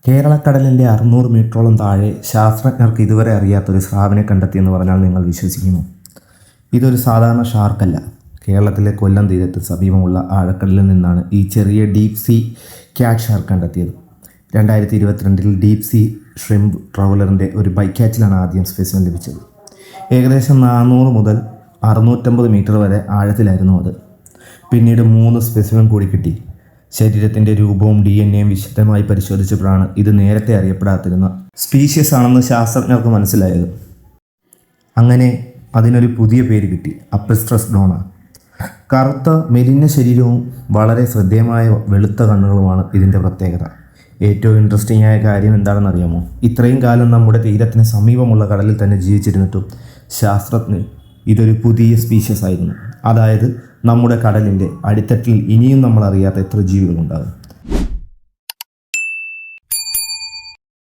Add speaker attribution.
Speaker 1: കേരളക്കടലിൻ്റെ 600 മീറ്ററോളം താഴെ ശാസ്ത്രജ്ഞർക്ക് ഇതുവരെ അറിയാത്തൊരു സ്രാവിനെ കണ്ടെത്തിയെന്ന് പറഞ്ഞാൽ നിങ്ങൾ വിശ്വസിക്കുമോ? ഇതൊരു സാധാരണ ഷാർക്കല്ല. കേരളത്തിലെ കൊല്ലം തീരത്ത് സമീപമുള്ള ആഴക്കടലിൽ നിന്നാണ് ഈ ചെറിയ ഡീപ് സീ ക്യാറ്റ് ഷാർക്ക് കണ്ടെത്തിയത്. 2022 ഡീപ് സീ ഷ്രിംപ് ട്രവലറിൻ്റെ ഒരു ബൈക്യാച്ചിലാണ് ആദ്യം സ്പെസിമെൻ ലഭിച്ചത്. ഏകദേശം 400 മുതൽ 650 മീറ്റർ വരെ ആഴത്തിലായിരുന്നു അത്. പിന്നീട് 3 സ്പെസിമെൻ കൂടി കിട്ടി. ശരീരത്തിൻ്റെ രൂപവും DNA-യും വിശദമായി പരിശോധിച്ചപ്പോഴാണ് ഇത് നേരത്തെ അറിയപ്പെടാതിരുന്ന സ്പീഷ്യസ് ആണെന്ന് ശാസ്ത്രജ്ഞർക്ക് മനസ്സിലായത്. അങ്ങനെ അതിനൊരു പുതിയ പേര് കിട്ടി, അപ്പിസ്ട്രസ് ഡോണ. കറുത്ത മെലിഞ്ഞ ശരീരവും വളരെ ശ്രദ്ധേയമായ വെളുത്ത കണ്ണുകളുമാണ് ഇതിൻ്റെ പ്രത്യേകത. ഏറ്റവും ഇൻട്രസ്റ്റിംഗ് ആയ കാര്യം എന്താണെന്ന് അറിയാമോ? ഇത്രയും കാലം നമ്മുടെ തീരത്തിന് സമീപമുള്ള കടലിൽ തന്നെ ജീവിച്ചിരുന്നിട്ടും ശാസ്ത്രജ്ഞർ ഇതൊരു പുതിയ സ്പീഷ്യസ് ആയിരുന്നു. അതായത് നമ്മുടെ കടലിൻ്റെ അടിത്തട്ടിൽ ഇനിയും നമ്മൾ അറിയാത്ത എത്ര ജീവികളുണ്ടാകും.